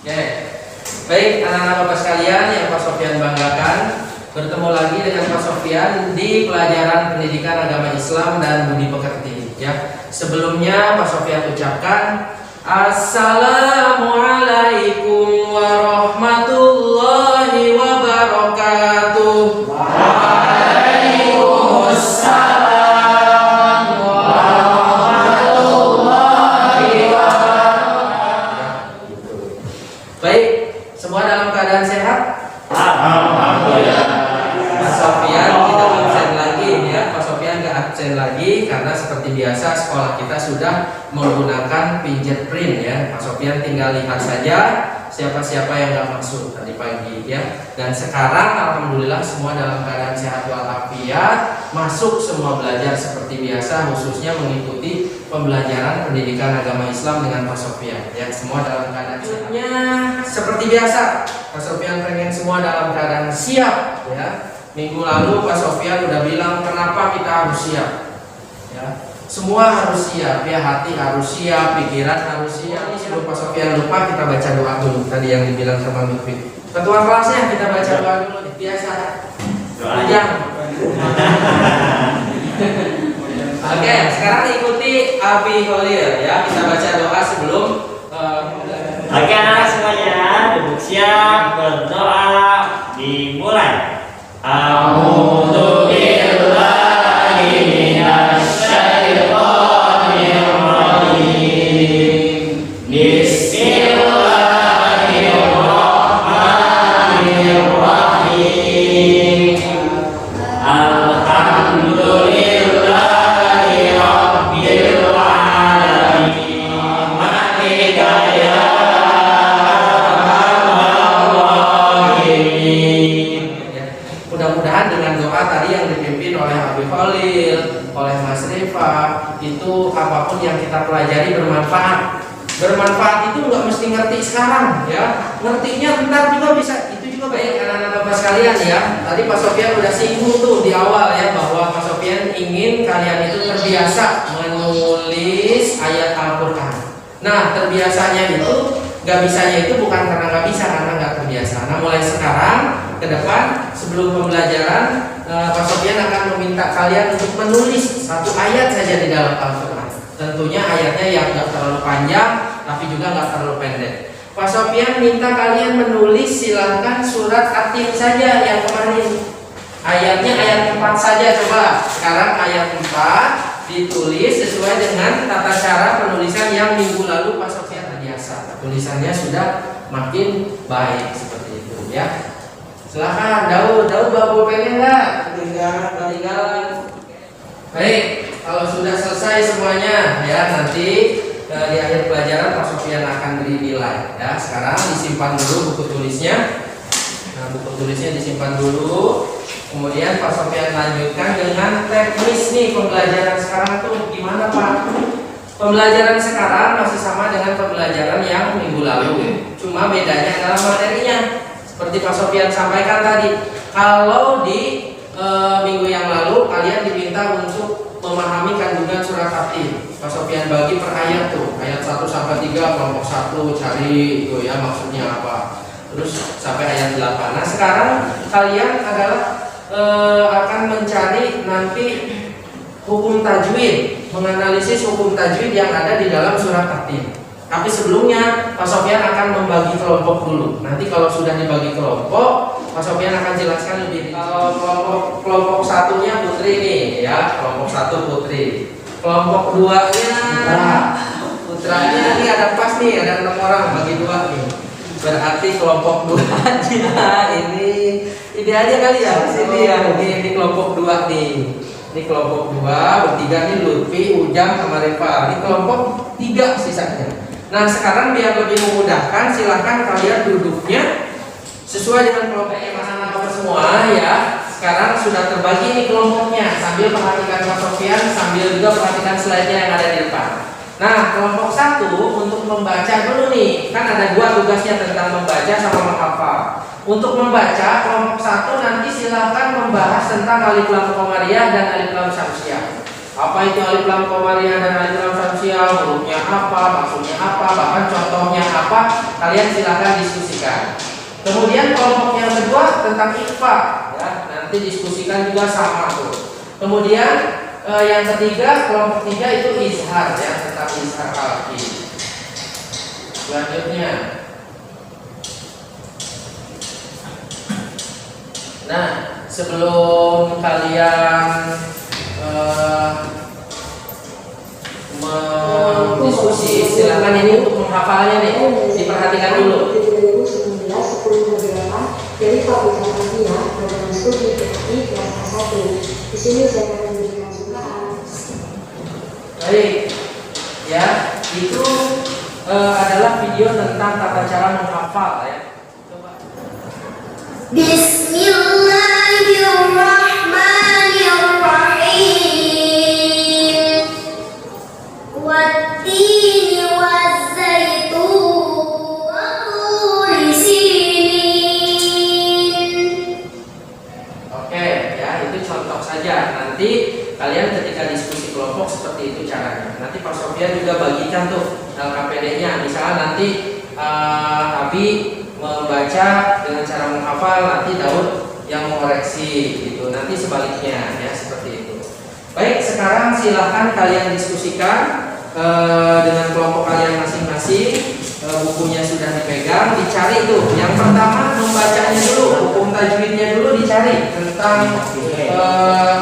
Oke. Baik, anak-anak Bapak sekalian yang Pak Sofyan banggakan, bertemu lagi dengan Pak Sofyan di pelajaran pendidikan agama Islam dan budi pekerti. Ya, sebelumnya Pak Sofyan ucapkan Assalamualaikum warahmatullahi wabarakatuh. Waalaikumsalam warahmatullahi wabarakatuh. Baik, semua dalam keadaan sehat? Alhamdulillah. Pak Sofyan kita absen lagi ya. Pak Sofyan nggak absen lagi karena seperti biasa sekolah kita sudah menggunakan pijat print ya. Pak Sofyan tinggal lihat saja siapa-siapa yang nggak masuk tadi pagi ya. Dan sekarang alhamdulillah semua dalam keadaan sehat walafiat, masuk semua belajar seperti biasa, khususnya mengikuti pembelajaran pendidikan agama Islam dengan Pak Sofyan ya. Semua dalam keadaan sehatnya seperti biasa. Pak Sofyan pengen semua dalam keadaan siap ya. Minggu lalu Pak Sofyan udah bilang kenapa kita harus siap ya. Semua harus siap ya, hati harus siap, pikiran harus siap. Ini sebelum Pak Sofyan lupa, kita baca doa dulu tadi yang dibilang sama Lutfi. Ketua kelasnya kita baca doa dulu biasa. Panjang. Oke, sekarang ikuti Abi Khalil ya. Kita baca doa sebelum Oke anak semuanya, duduk siap, berdoa, dimulai. A'udzu billahi minasy syaithanir rajim. Bismillahirrahmanirrahim. Alhamdulillahi rabbil alamin. Malika ya mudah-mudahan dengan doa tadi yang dipimpin oleh Abi Khalil, oleh Mas Rifa, itu apapun yang kita pelajari bermanfaat. Bermanfaat itu nggak mesti ngerti sekarang ya, ngertinya ntar juga bisa. Itu juga baik anak-anak Bapak sekalian ya. Tadi Pak Sofyan udah singgung tuh di awal ya, bahwa Pak Sofyan ingin kalian itu terbiasa menulis ayat Al-Quran. Nah, terbiasanya itu, nggak bisanya itu bukan karena nggak bisa, karena nggak terbiasa. Nah, mulai sekarang ke depan sebelum pembelajaran Pak Sofyan akan meminta kalian untuk menulis satu ayat saja di dalam Al-Quran. Tentunya ayatnya yang nggak terlalu panjang tapi juga nggak terlalu pendek. Pak Sofyan minta kalian menulis silahkan surat At-Tin saja yang kemarin. Ayatnya ayat 4 saja coba. Sekarang ayat 4 ditulis sesuai dengan tata cara penulisan yang minggu lalu Pak Sofyan terbiasa. Tulisannya sudah makin baik seperti itu ya. Silakan, Daud bawa pulpennya enggak? Ketinggalan. Baik, kalau sudah selesai semuanya ya, nanti di akhir pelajaran Pak Sofyan akan beri nilai ya. Sekarang disimpan dulu buku tulisnya. Nah, buku tulisnya disimpan dulu. Kemudian Pak Sofyan lanjutkan dengan teknis nih pembelajaran sekarang tuh gimana Pak? Pembelajaran sekarang masih sama dengan pembelajaran yang minggu lalu. Cuma bedanya adalah materinya. Seperti Pak Sofyan sampaikan tadi, kalau di minggu yang lalu kalian diminta untuk memahami kandungan surat At-Tin. Pak Sofyan bagi per ayat tuh, ayat 1 sampai 3 kelompok 1 cari itu ya maksudnya apa. Terus sampai ayat 8. Nah, sekarang kalian adalah akan mencari nanti hukum tajwid, menganalisis hukum tajwid yang ada di dalam surat At-Tin. Tapi sebelumnya Pak Sofyan akan membagi kelompok dulu. Nanti kalau sudah dibagi kelompok, Pak Sofyan akan jelaskan lebih. Kalau kelompok satunya Putri nih ya, kelompok 1 Putri. Kelompok 2-nya putranya ini ada pas nih, ada 6 orang bagi 2 nih. Berarti kelompok 2-nya ini aja kali ya, sini ya. Ini kelompok 2 nih. Ini kelompok 2, bertiga nih Lutfi, Ujang sama Rifa. Ini kelompok 3 sisanya. Nah, sekarang biar lebih memudahkan, silahkan kalian duduknya sesuai dengan kelompoknya anak-anak semua ya. Sekarang sudah terbagi nih kelompoknya. Sambil perhatikan Pak Sofyan, sambil juga perhatikan slide-nya yang ada di depan. Nah, kelompok 1 untuk membaca dulu nih. Kan ada 2 tugasnya tentang membaca sama menghafal. Untuk membaca, kelompok 1 nanti silahkan membahas tentang alif lam qamariyah dan alif lam syamsiyah. Apa itu alif lam komariah dan alif lam syamsiah, hurufnya apa, maksudnya apa, bahkan contohnya apa, kalian silahkan diskusikan. Kemudian kelompok yang kedua tentang ikhfa, ya, nanti diskusikan juga sama tuh. Kemudian yang ketiga, kelompok 3 itu izhar, ya, tentang izhar alfi. Selanjutnya, nah, sebelum kalian mendiskusi, silakan ini untuk menghafalnya nih, diperhatikan dulu. Dari Fakultas Tarbiyah, Program Studi PKI kelas A1. Di sini saya akan memberikan sukaan. Baik, ya, itu adalah video tentang tata cara menghafal, ya. Coba. Bismillahirrahmanirrahim. Wattini wazzaitun wa turi sinin. Oke, ya, itu contoh saja. Nanti kalian ketika diskusi kelompok seperti itu caranya. Nanti Pak Sofyan juga bagikan tuh LKPD-nya. Misalnya nanti Abi membaca dengan cara menghafal, nanti Daud yang mengoreksi gitu. Nanti sebaliknya, ya, seperti itu. Baik, sekarang silahkan kalian diskusikan dengan kelompok kalian masing-masing. Bukunya sudah dipegang, dicari tuh. Yang pertama membacanya dulu, hukum tajwidnya dulu dicari tentang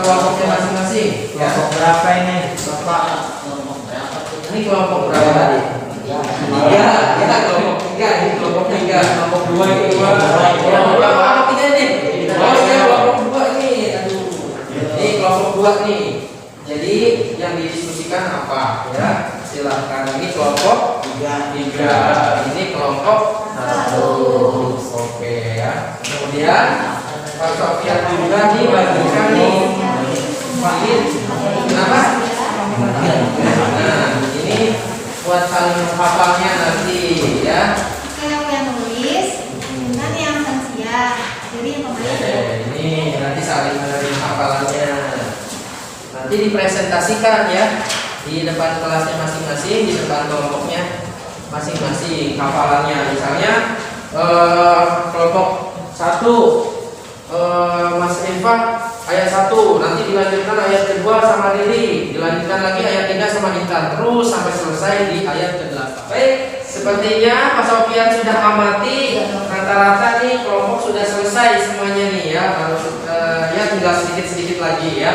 kelompoknya masing-masing. Ya. Kelompok berapa ini? Bapak. Ini kelompok berapa tadi? Tiga, ya, kelompok 3, ini kelompok 3, kelompok 2 itu 2. Kelompok 3 nih. Oh iya, kelompok 2 ini. Aduh. Ini kelompok 2 nih. Jadi yang didiskusikan apa? Ya, silahkan. Ini kelompok 3. Ini kelompok 1. Oke, ya. Kemudian Pak Sofyan juga dibagikan nih. Fakir. Kenapa? Nah, ini buat saling menghafalnya nanti, ya. Yang nulis, kemudian yang lansia, jadi yang pembaca. Ini nanti saling menerima hafalannya. Nanti dipresentasikan, ya, di depan kelasnya masing-masing, di depan kelompoknya masing-masing hafalannya. Misalnya kelompok 1 Mas Irfan ayat 1, nanti dilanjutkan ayat kedua sama Riri, dilanjutkan lagi ayat 3 sama Intan, terus sampai selesai di ayat ke-8. Baik, sepertinya Pak Sofyan sudah amati rata-rata nih kelompok sudah selesai semuanya nih, ya. Ya, tinggal sedikit-sedikit lagi, ya.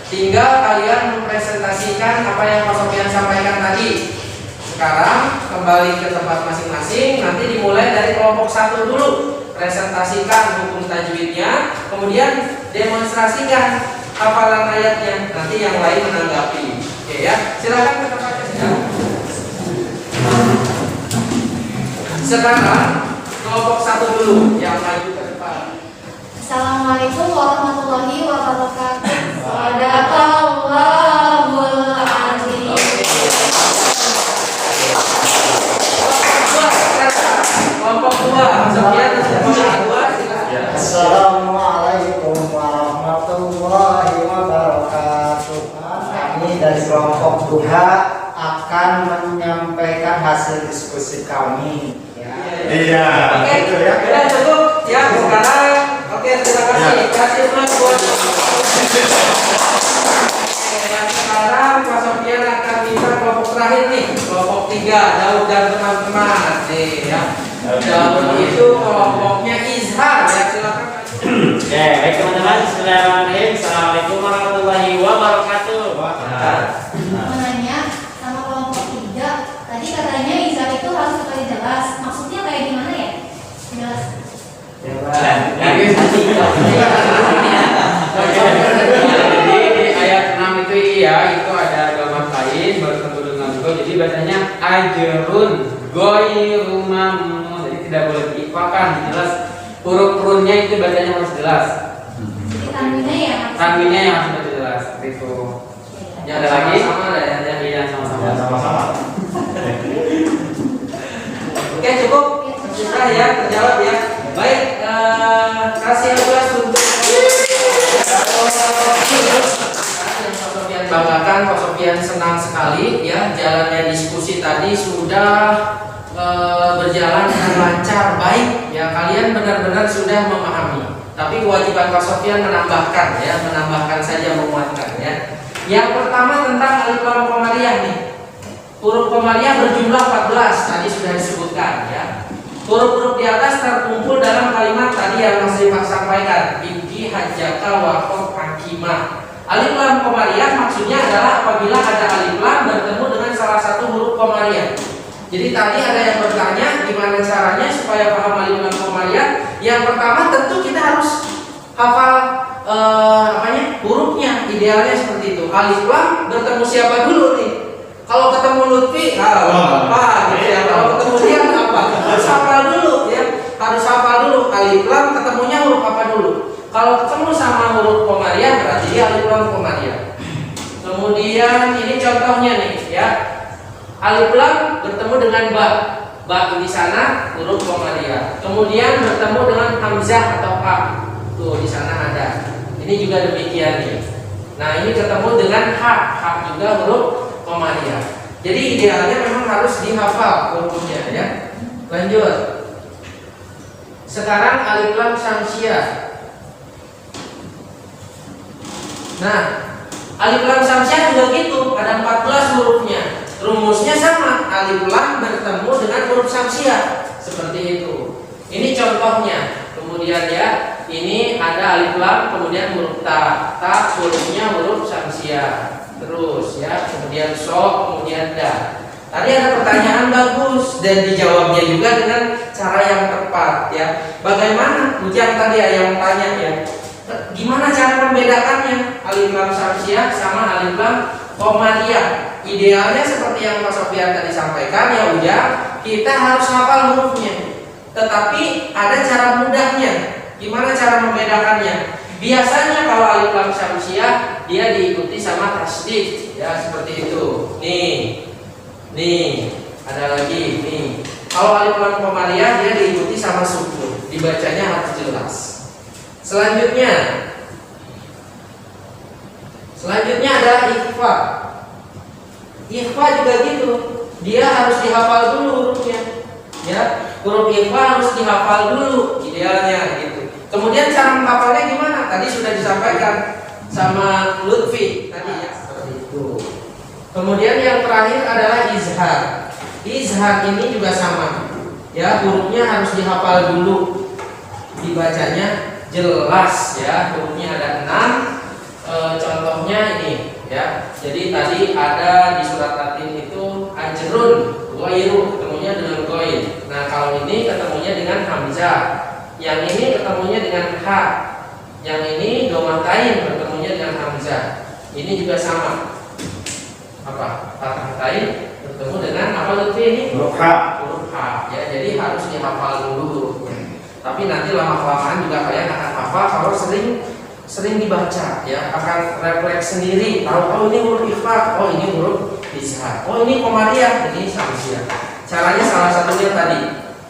Tinggal kalian mempresentasikan apa yang Pak Sofyan sampaikan tadi. Sekarang kembali ke tempat masing-masing, nanti dimulai dari kelompok 1 dulu. Presentasikan hukum tajwidnya, kemudian demonstrasikan hafalan ayatnya. Nanti yang lain menanggapi. Oke, ya. Silakan ke tempatnya saja. Sekarang kelompok 1 dulu yang maju ke depan. Assalamualaikum warahmatullahi wabarakatuh. Sadaqallahul azim. Kelompok 2, Sofyan, kelompok 2, silakan. Assalamualaikum warahmatullahi wabarakatuh. Kami dari kelompok Duha akan menyampaikan hasil diskusi kami. Iya. Oke, Gitu ya. sudah cukup. Ya, sekarang oke, terima kasih. Kasih plus buat. Dan sekarang Pak Sofyan akan minta kelompok terakhir nih, kelompok 3, Daud dan teman-teman. Nih, ya. Daud itu kelompoknya izhar, ya, silakan. Oke, baik teman-teman. Bismillahirrahmanirrahim. Assalamualaikum warahmatullahi wabarakatuh. Mau nanya sama kelompok 3, tadi katanya izar itu harus sekali jelas. Maksudnya kayak gimana ya? Jelas. Jadi di ayat 6 itu, iya, itu ada gambar lain bertemu dengan go. Jadi bacanya ajrun goiru mamnun. Jadi tidak boleh diikhfakan, jelas. Huruf runnya itu bacanya harus jelas. Jadi tanwinnya ya. Tanwinnya yang harus baca jelas. Itu. Ya, ada lagi? Sama lah, ya. Iya, sama-sama. Sama-sama. Oke, cukup. Sudah, ya, terjawab, ya. Baik, kasih tugas untuk yang Sofyan banggakan Pak Sofyan senang sekali ya, jalannya diskusi tadi sudah berjalan dengan lancar, baik ya, kalian benar-benar sudah memahami. Tapi kewajiban Pak Sofyan menambahkan ya, menambahkan saja, menguatkan ya. Yang pertama tentang alif lam qamariyah nih. Huruf qamariyah berjumlah 14 tadi sudah disebutkan ya. Huruf-huruf di atas terkumpul dalam kalimat tadi yang Mas Rifat sampaikan, bibi hajjaka wa qad hakimah. Alif lam qamariyah maksudnya adalah apabila ada alif lam bertemu dengan salah satu huruf qamariyah. Jadi tadi ada yang bertanya gimana caranya supaya paham alif lam qamariyah. Yang pertama tentu kita harus hafal hurufnya. Idealnya seperti itu. Alif lam bertemu siapa dulu nih? Kalau ketemu Lutfi, apa gitu ya. Kalau ketemu dia apa? Harus hafal dulu ya. Harus hafal dulu alif lam ketemunya huruf apa dulu. Kalau ketemu sama huruf qamariyah berarti dia alif lam qamariyah. Kemudian ini contohnya nih ya. Alif lam bertemu dengan ba. Ba di sana huruf qamariyah. Kemudian bertemu dengan hamzah atau a. Tuh di sana ada. Ini juga demikian nih. Nah, ini ketemu dengan ha. Ha juga huruf qamariyah. Jadi idealnya memang harus dihafal hurufnya ya. Lanjut. Sekarang alif lam syamsiah. Nah, alif lam syamsiah juga gitu, ada 14 hurufnya. Rumusnya sama, alif lam bertemu dengan huruf syamsiah. Seperti itu. Ini contohnya. Kemudian ya, ini ada alif lam, kemudian huruf ta. Ta hurufnya huruf syamsiah. Terus ya, kemudian so, kemudian da. Tadi ada pertanyaan bagus dan dijawabnya juga dengan cara yang tepat ya. Bagaimana? Ujang tadi ya yang tanya ya. Gimana cara membedakannya alif lam syamsiah sama alif lam qamariyah? Idealnya seperti yang Pak Sofyan tadi sampaikan ya, Ujang, kita harus hafal hurufnya. Tetapi ada cara mudahnya. Gimana cara membedakannya? Biasanya kalau alif lam syamsiah dia diikuti sama tasdid ya, seperti itu. Nih, ada lagi nih. Kalau alif lam qamariyah dia diikuti sama sukun, dibacanya harus jelas. Selanjutnya adalah ikhfa. Ikhfa juga gitu, dia harus dihafal dulu hurufnya. Ya, huruf ikhfa harus dihafal dulu idealnya gitu. Kemudian cara menghafalnya gimana? Tadi sudah disampaikan sama Lutfi tadi ya, seperti itu. Kemudian yang terakhir adalah izhar. Izhar ini juga sama. Ya, hurufnya harus dihafal dulu. Dibacanya jelas ya, hurufnya ada 6. Contohnya ini ya. Jadi tadi ada di surat Tatin itu ajrun, ghairu ketemunya dengan ghair. Nah, kalau ini ketemunya dengan hamzah. Yang ini ketemunya dengan ha. Yang ini domatain ketemunya dengan hamzah. Ini juga sama. Apa? Fathah bertemu dengan apa Lutfi ini? Huruf ha. Huruf ha. Ya, jadi harus dihafal dulu hurufnya. Tapi nanti lama-kelamaan juga kalian akan hafal kalau sering dibaca ya, akan refleks sendiri. Tahu ini huruf ikhfa, oh ini huruf izhar, oh ini qamariyah, ini syamsiah. Caranya salah satunya tadi.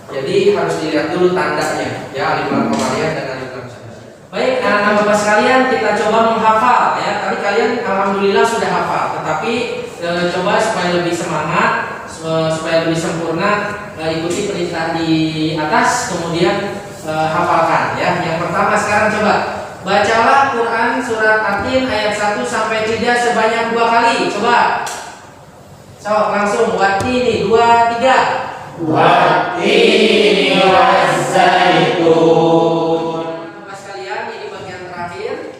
Jadi harus dilihat dulu tandanya ya, alif lam qamariyah dan alif lam syamsiah. Baik, anak-anak Bapak sekalian, kita coba menghafal ya. Tadi kalian alhamdulillah sudah hafal, tetapi coba supaya lebih semangat, supaya lebih sempurna, ikuti perintah di atas, kemudian hafalkan ya. Yang pertama sekarang coba bacalah Quran surat Tatin ayat 1 sampai 3 sebanyak 2 kali. Coba. So, langsung watini 2 3. Watini waszaitun. Bapak sekalian, ini bagian terakhir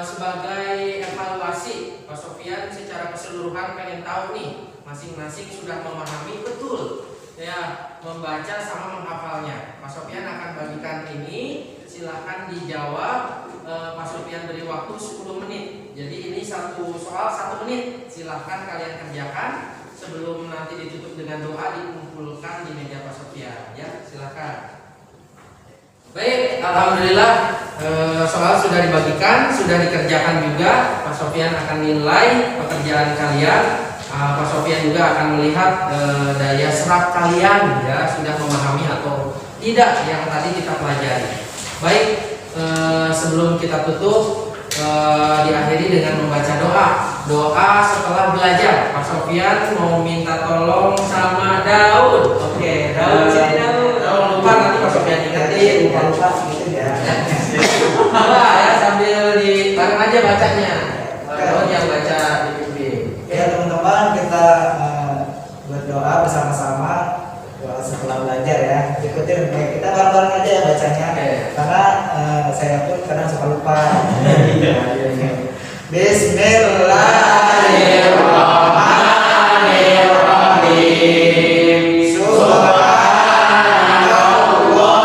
sebagai evaluasi. Pak Sofyan secara keseluruhan pengen tahu nih, masing-masing sudah memahami betul ya, membaca sama menghafalnya. Pak Sofyan akan bagikan ini. Silahkan dijawab. Pak Sofyan beri waktu 10 menit. Jadi ini satu soal 1 menit. Silahkan kalian kerjakan sebelum nanti ditutup dengan doa, dikumpulkan di meja Pak Sofyan. Ya, silahkan. Baik, alhamdulillah soal sudah dibagikan, sudah dikerjakan juga. Pak Sofyan akan nilai pekerjaan kalian. Pak Sofyan juga akan melihat daya serap kalian ya, sudah memahami atau tidak yang tadi kita pelajari. Baik, sebelum kita tutup diakhiri dengan membaca doa. doa setelah belajar. Pak Sofyan mau minta tolong sama Daud. Oke, Daud sini Daud. Jangan lupa nanti Pak Sofyan ingetin. lupa gitu ya. Coba ya sambil di bareng aja bacanya. Daud yang baca dipimpin. Ya teman-teman, kita berdoa bersama-sama, doa setelah belajar ya. Ikutin kita bareng-bareng aja ya bacanya. Oke. Karena saya pun kadang suka lupa. Bismillahirrahmanirrahim. Subhanallahumma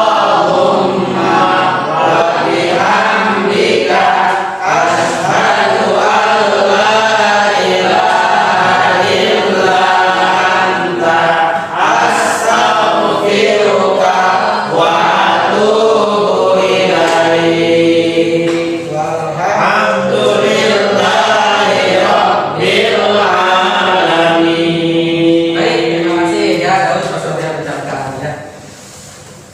wa bihamdika asyhadu an la ilaha illa anta astaghfiruka wa atubu ilaik. Alhamdulillahi rabbil alamin. Baik, terima kasih ya Daud Pak Sofyan ucapkan ya.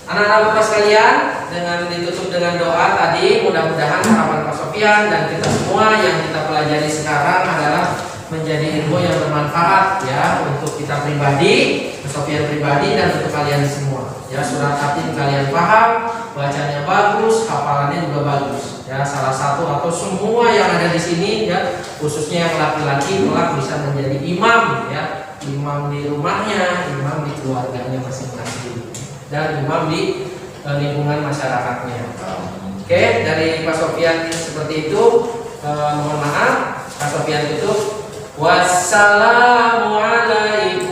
Anak-anak Bapak sekalian, dengan ditutup dengan doa tadi, mudah-mudahan harapan Pak Sofyan dan kita semua yang kita pelajari sekarang adalah menjadi ilmu yang bermanfaat ya untuk kita pribadi, Pak Sofyan pribadi dan untuk kalian semua. Ya, surat Atin kalian paham, bacanya bagus, hafalannya juga bagus. Ya, salah satu atau semua yang ada di sini ya, khususnya yang laki-laki kelak bisa menjadi imam ya, imam di rumahnya, imam di keluarganya masing-masing dan imam di lingkungan masyarakatnya. Oke, dari Pak Sofyan seperti itu. Mohon maaf, Pak Sofyan tutup. Wassalamualaikum